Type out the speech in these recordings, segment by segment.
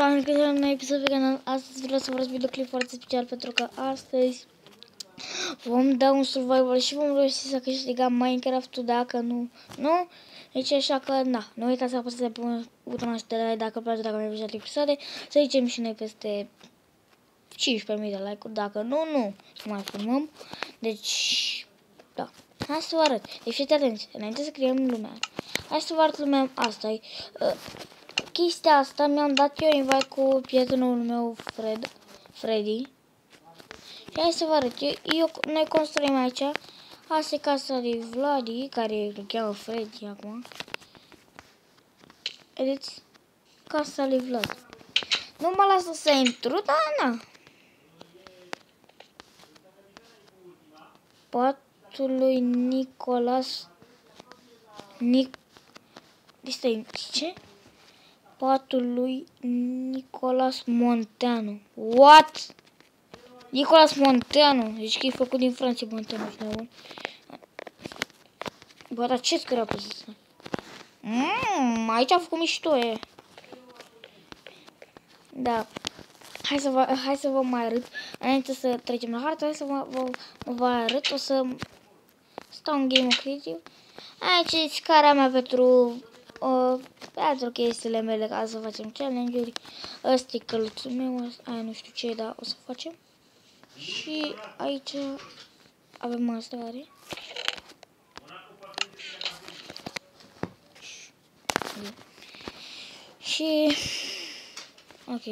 oameni, că un nou episod pe canal. Astăzi vreau să vă arăt videoclip foarte special, pentru că astăzi vom da un survival și vom reuși să câștigăm Minecraft-ul, dacă nu. Deci așa că, nu uitați să apăsați pe butonul de like dacă place, dacă mi-ai văzut episoade. Să zicem și noi peste 15.000 de like-uri, dacă nu mai filmăm. Deci, da. Hai să vă arăt. Deci fiți atenți, înainte să creăm lumea. Hai să vă arăt lumea asta. Chestia asta mi-am dat eu invite cu prietenul meu Freddy. Și hai să vă arăt. Noi construim aici. Asta e casa lui Vladi, care îl cheamă Freddy acum. Vedeți? Casa lui Vlad. Nu mă lasă să intru, dar na. Patul lui Nicolas. Ce? Patul lui Nicolas Monteanu. What? Nicolas Monteanu. Deci că e făcut din Franța, Monteanu. Bă, dar ce scărea pe ăsta? Aici a făcut mișto, e. Da. Hai să vă mai arăt. Înainte să trecem la hartă, hai să vă arăt. O să stau în game creativ. Aici e scara mea pentru chestiile mele, ca să facem challenge-uri. Ăsta e căluțul meu, aia nu știu ce, dar o să facem. Și aici avem asta care. Și ok.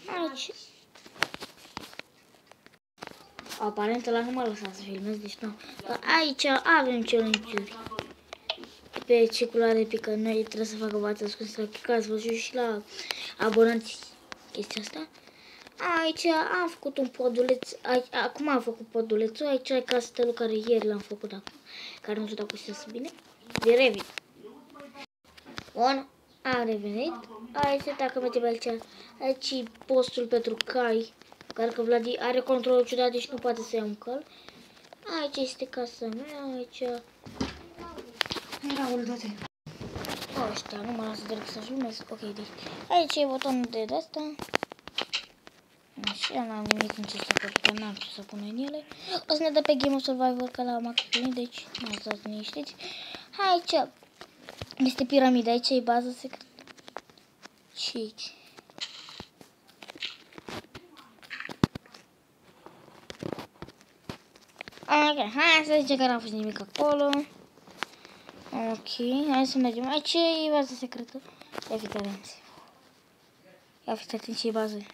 Aici. Aparent ăla nu mă lăsa să filmez, deci nu. Dar aici avem challenge-uri pe ce culoare pică. Noi trebuie să facă bați ascunse la click, ați văzut și la abonați chestia asta. Aici am făcut un poduleț. Acum am făcut podulețul. Aici e castelul care ieri l-am făcut acum. Care nu știu dacă o să bine. De revin. Bun. Am revenit. Aici, dacă mergem aici, aici e postul pentru cai. Care că Vladi are controlul ciudat, deci nu poate să ia un cal. Aici este casa mea, aici. Raul, dă-te. Ăștia, nu mă lasă direct să filmez. Ok, deci aici e butonul de asta. Și n-am nimic în ce să fac, că n-am ce să pun în ele. O să ne dă pe Game of Survival că la max plin, deci nu o să ne știți. Aici este piramida, aici e baza secretă. Și aici. Ok, hai să zicem că n-a fost nimic acolo. Ok, hai să mergem. Aici e baza secretă. Ia fiți atenți. Ia fiți atenți ce e bază.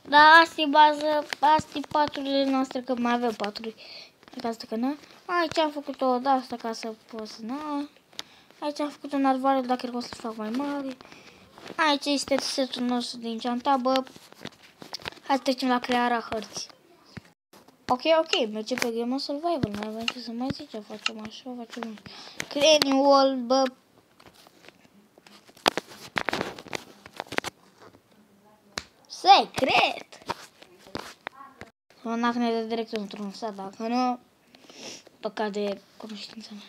Da, asta e bază, asta e paturile noastre, că mai avem paturi. Asta că nu. Aici am făcut o de asta ca să pot să nu. Aici am făcut un arvoare, dacă vreau să-l fac mai mare. Aici este setul nostru de enchanta, bă. Hai să trecem la crearea hărții. Ok, mergem pe Game of Survival, mai avem ce să mai zicem, facem așa, facem creating wall, bă. Secret! Dacă ne dă direct într-un sat, dacă nu, păcat de cunoștința mea.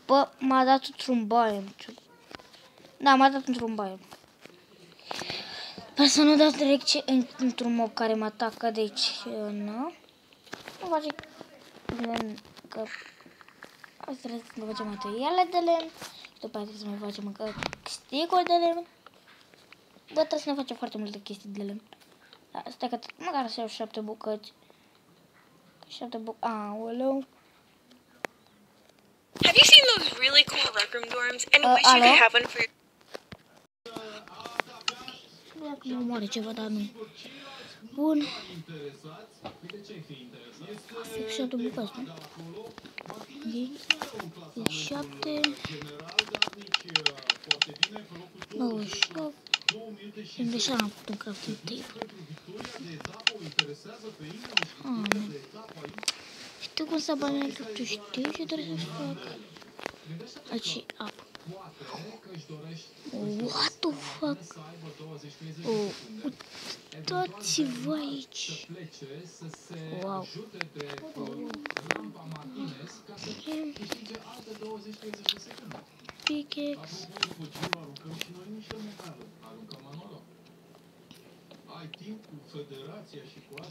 Bă, m-a dat într-un biome. Da, m-a dat într-un biome. Dar să nu dați direct într-un mob care mă atacă, deci, nu. Nu face că asta trebuie să mai facem materiale de lemn. Și după aceea trebuie să mai facem încă sticuri de lemn. Bă, trebuie să ne facem foarte multe chestii de lemn. Da, stai că măcar să iau 7 bucăți. 7 bucăți. Aoleu. Have you seen those really cool rec room dorms and wish you could have one for your... Dacă mă moare ceva, dar nu. Bun. Fac 7 bucăți, nu? Deci 7. 98. Și deja am făcut un crafting table. Știu cum să bani Minecraft, știu ce trebuie să fac. Aici apă. What the fuck? Uitați-vă aici. Wow. pickaxe.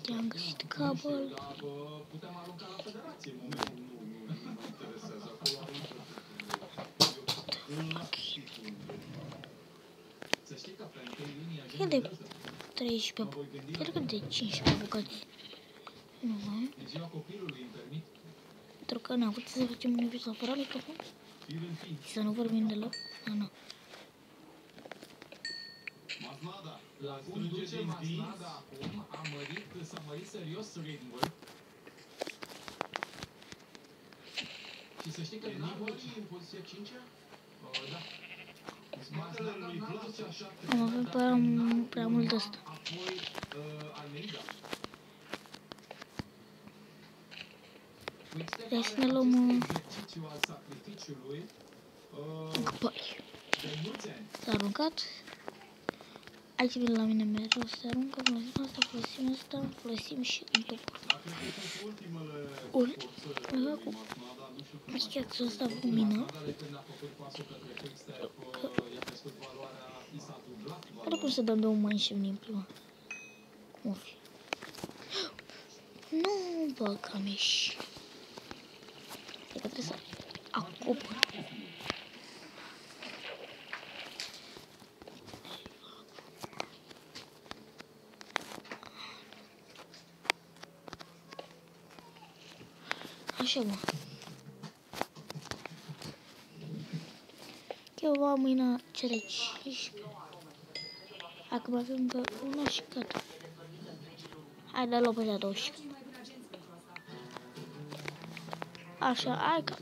I-am găsit cabel. E de 13, cred că de 15 bucăți. Nu mai. Pentru că n-am putut să facem un episod fără microfon. Și să nu vorbim deloc. Nu. La strângerea din dinți, acum s-a mărit serios ritmul. Și să știi că nivelul în poziția 5-a? Da. Maznada lui Vlad așa. Am avut prea mult ăsta. Apoi Almeida. Hai să ne luăm Exercițiul al sacrificiului. Păi. S-a aruncat. Aici vine la mine mereu, se aruncă, folosim asta, folosim asta, folosim și un topor. Acum, pickaxe-ul ăsta lumină. Are cum să dăm două mâini și venim prima. Cum o fi? Nu, bă, că am ieșit. Cred că trebuie să acopăr. Așa, mă. Eu am mâina cereci. Acum avem încă una și gata. Hai, dă-l pe cea 20. Așa, hai că...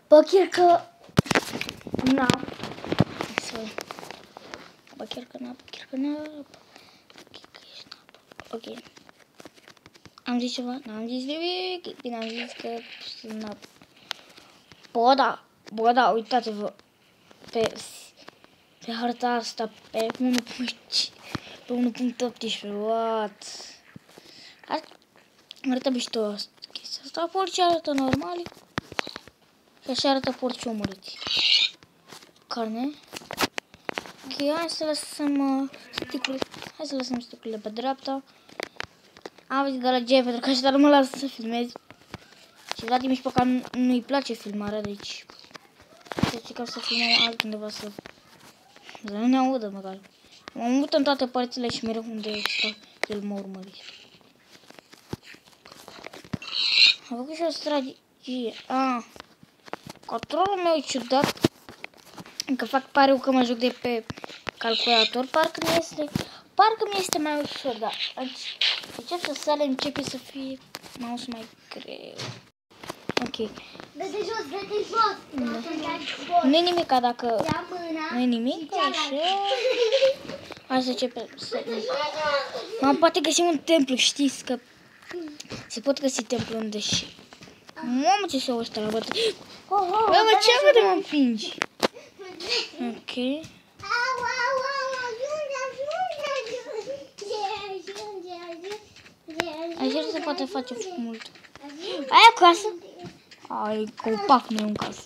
Bă, chiar că... N-am. Bă, chiar că n-am. Ok. Am zis ceva? N-am zis nimic. Bine, am zis că... N-am. Bă, da, uitați-vă. Pe harta asta, pe 1.18, what? Arată mișto asta. Chestia asta, porci arată normali. Și așa arată porci omorâți. Carne. Ok, hai să lăsăm sticurile. Hai să lăsăm sticurile pe dreapta. Am văzut gălăgie pentru că așa nu mă lasă să filmez. Și Vlad nici pe care nu-i place filmarea, deci... Să încercăm să filmăm altundeva să nu ne audă măcar. M-am avut în toate părțile și mereu unde el mă urmări. Am făcut și o strategie. Controlul meu e ciudat. Încă fac pariu că mă joc de pe calculator. Parcă mi este mai ușor, dar încep să sale, începe să fie mouse mai greu. Ok. Dă-te jos, dă-te jos. Nu-i nimica dacă... Nu-i nimic, așa... Hai să începem să... Poate găsim un templu, știți că... Se pot găsi templu unde și... Mamă, ce se ăsta la bătrân. Bă, ce am de mă împingi? Ok. Așa se poate face mult. Aia casă? Ai, copac, nu e un casă.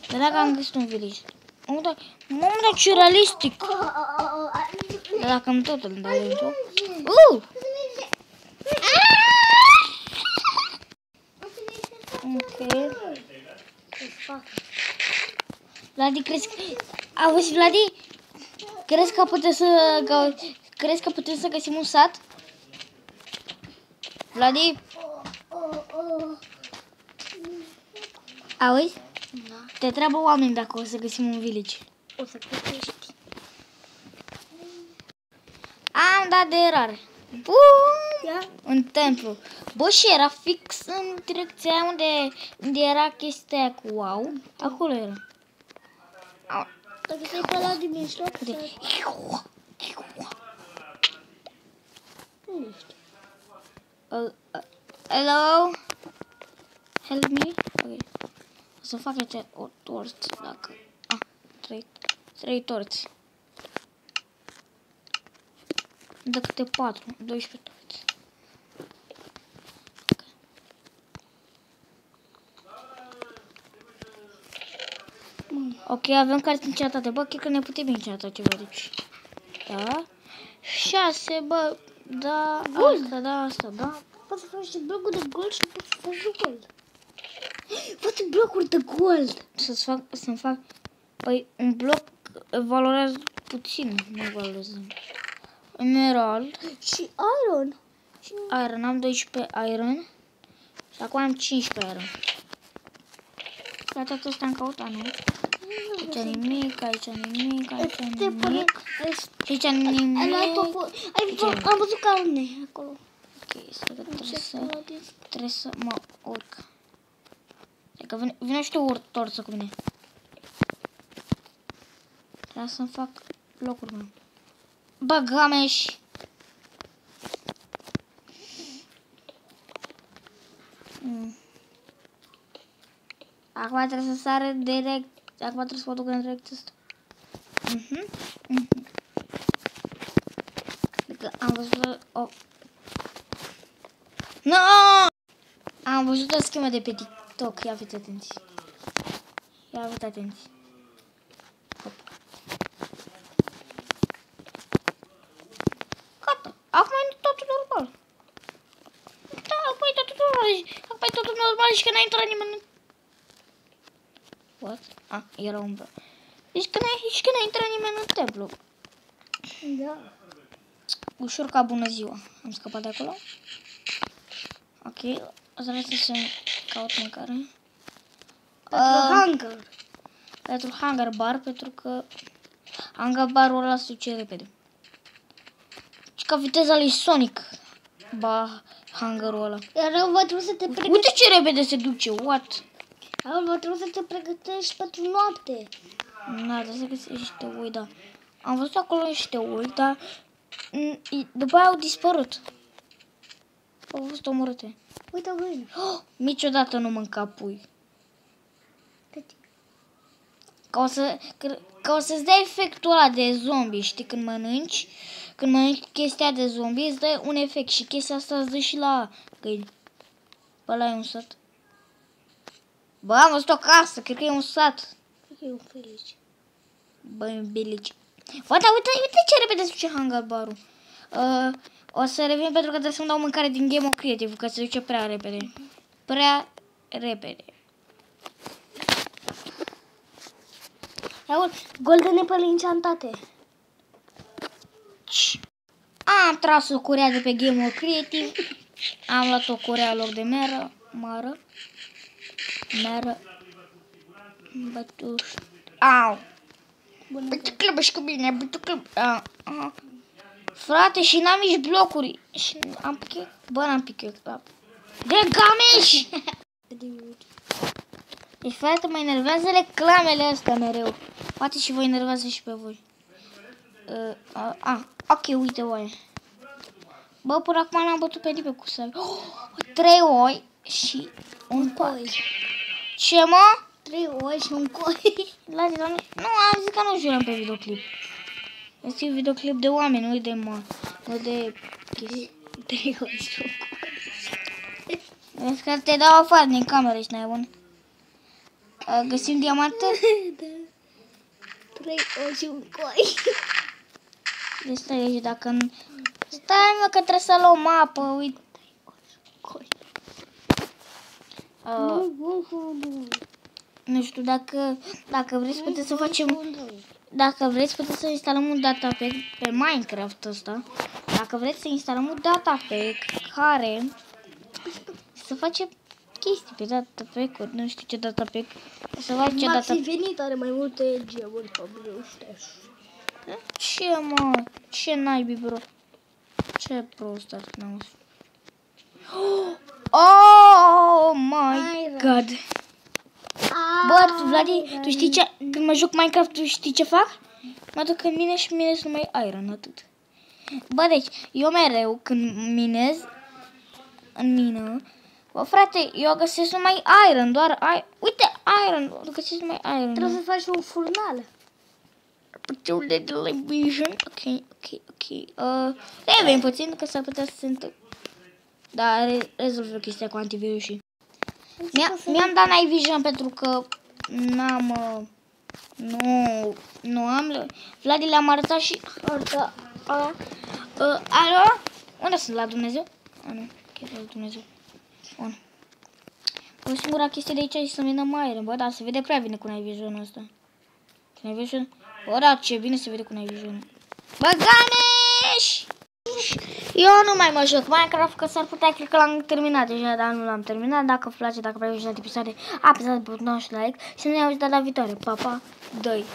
Dar dacă am găsit un village. Mamă, dar ce realistic. Dar dacă am tot îl dau dentro. Ok. Vladi, crezi că... Auzi, Vladi? Crezi că putem să găsim un sat? Vladi? Auzi? Da. Te întreabă oameni dacă o să găsim un village. O să găsești. Am dat de erare. Bun! Un templu. Bă, și era fix în direcția unde era chestia aia cu wow. Acolo era. Dacă te-ai pe la din mijloc, Hello? Help me? Ok. O să fac aici o tort dacă... 3. 3 torți. De câte 4, 12 torți. Ok, avem carte încetate. Bă, cred că ne putem înceta ceva, deci. Da. 6, bă, da, asta, da, asta, da. Poți să faci blocuri de gold și poți să faci de gold. Faci blocuri de gold. Să-mi fac, păi, un bloc valorează puțin, nu valorează. Emerald. Și iron. Și iron, am 12 iron. Și acum am 15 iron. La toate astea am căutat, nu? Aici nimic, aici nimic, aici nimic. Și aici nimic. Am văzut carne acolo. Ok, trebuie să mă urc. Adică vine și tu torță cu mine. Trebuie să-mi fac locuri, mă. Bă, gameș! Acum trebuie să sară direct. Acum trebuie să mă duc în direct ăsta. Adică am văzut o... No! Am văzut o schemă de pe TikTok. Ia fiți atenți. Ia fiți atenți. Hop. Gata. Acum e totul normal. Da, acum e totul normal. Acum e totul normal și că n-a intrat nimeni. What? Ah, era umbră. Deci că n-a intrat nimeni în templu. Da. Ușor ca bună ziua. Am scăpat de acolo. Ok. O să vreau să caut mâncare. Pentru hunger. Pentru hunger bar, pentru că hunger barul ăla se duce repede. Și ca viteza lui Sonic. Ba, hungerul ăla. Iar eu va trebui să te pregătești. Uite ce repede se duce, what? Iar va trebui să te pregătești pentru noapte. Na, trebuie să găsești niște oi, da. Am văzut acolo niște oi, dar după aia au dispărut. Au fost omorâte. Uite, găină. Oh, niciodată nu mânca pui. Ca o să-ți dai efectul ăla de zombie, știi, când mănânci chestia de zombie, îți dai un efect și chestia asta îți dă și la găini. Bă, ăla e un sat. Bă, am văzut o casă, cred că e un sat. Cred că e un felici. Bă, e un village. Bă, dar uite ce repede se duce hunger bar-ul. O să revin pentru că trebuie să-mi dau mâncare din Game of Creative, că se duce prea repede. Prea repede. Iaul, golden apple enchantate. Am tras o curea de pe Game of Creative. Am luat o curea lor de meră. Bătuș. Au. Bătuclăbă și cu bine, bătuclăbă. Frate, și n-am nici blocuri. Și am picat. Bă, n-am picat. De gameș! Deci, frate, mă enervează reclamele astea mereu. Poate și vă enervează și pe voi. Ok, uite oaie. Bă, până acum n-am bătut pe nimeni cu sabie. 3 oi și un coi. Ce, mă? 3 oi și un coi. Nu, am zis că nu jurăm pe videoclip. Este un videoclip de oameni, nu de nu de chestii. 3 oi și un coi. Vezi că te dau afară din cameră, ești nebun. Găsim diamante? Da. 3 oi și un coi. Deci stai aici, dacă nu... Stai, mă, că trebuie să luăm apă, uite. Coi. Nu știu, dacă vreți puteți să facem... Dacă vreți puteți să instalăm un datapack pe Minecraft ăsta. Dacă vreți să instalăm un datapack care să facem chestii pe datapack-uri, nu știu ce datapack. O să fac ce datapack. Maxi Venit are mai multe gemuri pe ăștia. Ce, mă? Ce naibii, bro? Ce prost ar fi, n-am Oh my god! Bă, Vladi, tu știi ce? Când mă joc Minecraft, tu știi ce fac? Mă duc în mine și minez numai iron, atât. Bă, deci, eu mereu când minez în mină, bă, frate, eu găsesc numai iron, doar iron. Uite, iron, găsesc numai iron. Trebuie să faci un furnal. put de television. Ok. Revin puțin că s-ar putea să se întâmple. Da, rezolvă chestia cu antivirusii. Mi-am dat Night Vision pentru că n-am... Nu am... Vladi le-am arătat și... Alo? Unde sunt? La Dumnezeu? Nu, chiar la Dumnezeu. Bun. O singura chestie de aici e să vină Myron. Bă, da, se vede prea bine cu Night Vision-ul ăsta. Night Vision? Bă, da, ce bine se vede cu Night Vision-ul. Bă, Ganesh! Eu nu mai mă joc Minecraft, că s-ar putea, cred că l-am terminat deja, dar nu l-am terminat. Dacă vă place, dacă vreți să episoade, apăsați butonul și like și ne auzim data viitoare. Pa, pa, 2.